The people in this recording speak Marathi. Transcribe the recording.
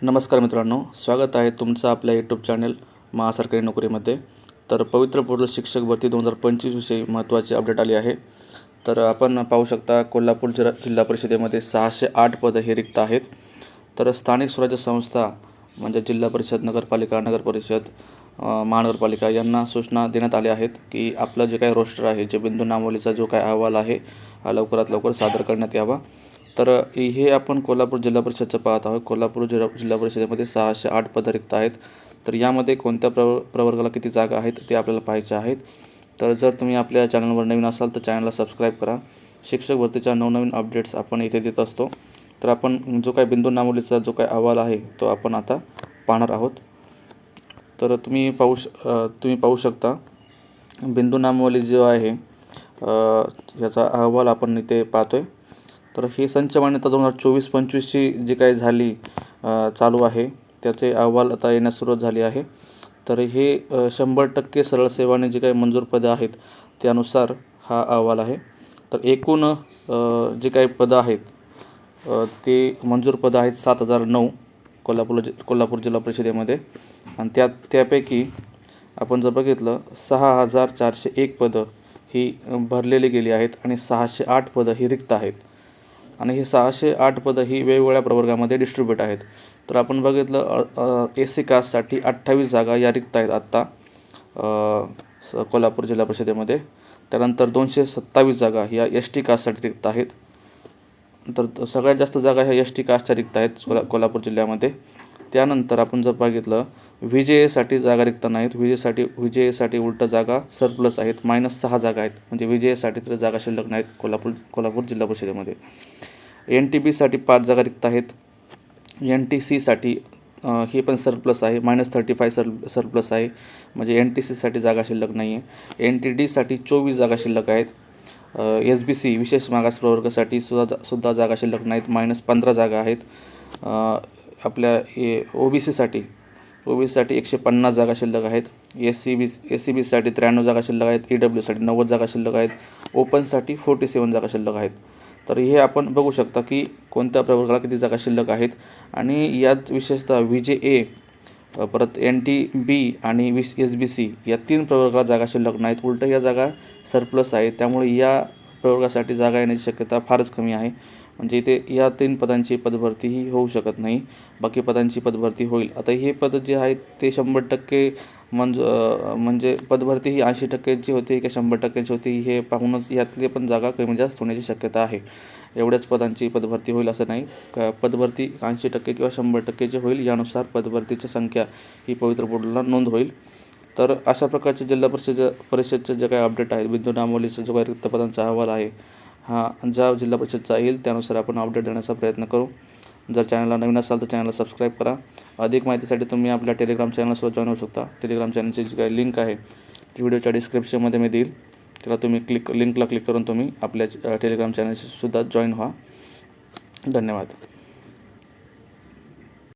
नमस्कार मित्रांनो, स्वागत आहे तुमचं आपल्या यूट्यूब चॅनल महासरकारी नोकरीमध्ये. तर पवित्र पोर्टल शिक्षक भरती 2025 विषयी महत्त्वाची अपडेट आली आहे. तर आपण पाहू शकता कोल्हापूर जिल्हा परिषदेमध्ये 608 पदं हे रिक्त आहेत. तर स्थानिक स्वराज्य संस्था म्हणजे जिल्हा परिषद, नगरपालिका, नगरपरिषद, महानगरपालिका यांना सूचना देण्यात आल्या आहेत की आपलं जे काही रोस्टर आहे, जे बिंदू नामवलीचा जो काही अहवाल आहे हा लवकरात लवकर सादर करण्यात यावा. तर हे आपण कोल्हापूर जिल्हा परिषदचं पाहत आहोत. कोल्हापूर जिल्हा परिषदेमध्ये 608 पदं रिक्त आहेत. तर यामध्ये कोणत्या प्रवर्गाला किती जागा आहेत ते आपल्याला पाहायचे आहेत. तर जर तुम्ही आपल्या चॅनलवर नवीन असाल तर चॅनलला सबस्क्राईब करा. शिक्षक भरतीच्या नवनवीन अपडेट्स आपण इथे देत असतो. तर आपण जो काही बिंदू नामवलीचा जो काही अहवाल आहे तो आपण आता पाहणार आहोत. तर तुम्ही पाहू शकता बिंदू नामवली जो आहे याचा अहवाल आपण इथे पाहतोय. तर ही संच मान्यता 2024-25ची जी काही झाली चालू आहे त्याचे अहवाल आता येण्यास सुरुवात झाली आहे. तर हे 100% सरळ सेवाने जी काही मंजूर पदं आहेत त्यानुसार हा अहवाल आहे. तर एकूण जी काही पदं आहेत ते मंजूर पदं आहेत 7009 कोल्हापूर जिल्हा परिषदेमध्ये. आणि त्यापैकी आपण जर बघितलं 6401 पदं ही भरलेली गेली आहेत आणि 608 पदं ही रिक्त आहेत. आणि ही 608 पदं ही वेगवेगळ्या प्रवर्गामध्ये डिस्ट्रीब्यूट आहेत. तर आपण बघितलं SC कास्टसाठी 28 जागा या रिक्त आहेत आत्ता कोल्हापूर जिल्हा परिषदेमध्ये. त्यानंतर 227 जागा या ST कास्टसाठी रिक्त आहेत. तर सगळ्यात जास्त जागा ह्या ST कास्टच्या रिक्त आहेत कोल्हापूर जिल्ह्यामध्ये. त्यानंतर आपण जर बघितलं VJAसाठी जागा रिक्त नाहीत. VJAसाठी उलट जागा सरप्लस आहेत, -6 जागा आहेत. म्हणजे VJAसाठी तर जागा शिल्लक नाहीत कोल्हापूर जिल्हा परिषदेमध्ये. NTBसाठी 5 जागा रिक्त आहेत. NTCसाठी हे पण सरप्लस आहे, -35 सरप्लस आहे. म्हणजे NTCसाठी जागा शिल्लक नाही आहे. NTDसाठी 24 जागा शिल्लक आहेत. SBC विशेष मागास प्रवर्गासाठी सुद्धा जागा शिल्लक नाहीत, -15 जागा आहेत. आपल्या OBCसाठी 150 जागा शिल्लक आहेत. SCBसाठी 93 जागा शिल्लक आहेत. EWसाठी 90 जागा शिल्लक आहेत. ओपनसाठी 47 जागा शिल्लक आहेत. तर हे आपण बघू शकता की कोणत्या प्रवर्गाला किती जागा शिल्लक आहेत. आणि यात विशेषतः VJA, परत NTB आणि SBC या 3 प्रवर्गाला जागा शिल्लक नाहीत. उलट या जागा सरप्लस आहेत. त्यामुळे या प्रवर्गासाठी जागा येण्याची शक्यता फारच कमी आहे. म्हणजे इथे या 3 पदांची पदभरती ही होऊ शकत नाही. बाकी पदांची पदभरती होईल. आता हे पद जे आहेत ते 100% म्हणजे पदभरती ही 80%ची होती की 100%ची होती हे पाहूनच यातले पण जागा कमी जास्त होण्याची शक्यता आहे. एवढ्याच पदांची पदभरती होईल असं नाही. पदभरती 80% किंवा 100%ची होईल. यानुसार पदभरतीची संख्या ही पवित्र पोर्टलला नोंद होईल. तर अशा प्रकारचे जिल्हा परिषदचे जे काही अपडेट आहेत, बिंदू नामवलीचा जो काही रिक्त पदांचा अहवाल आहे हा ज्या जिल्हा परिषदचा येईल त्यानुसार आपण अपडेट देण्याचा प्रयत्न करू. जर चॅनलला नवीन असाल तर चॅनलला सबस्क्राईब करा. अधिक माहितीसाठी तुम्ही आपल्या टेलिग्राम चॅनलसोबत जॉईन होऊ शकता. टेलिग्राम चॅनलची जी काही लिंक आहे ती व्हिडिओच्या डिस्क्रिप्शनमध्ये मी देईल. त्याला तुम्ही लिंकला क्लिक करून तुम्ही आपल्या टेलिग्राम चॅनलशी सुद्धा जॉईन व्हा. धन्यवाद.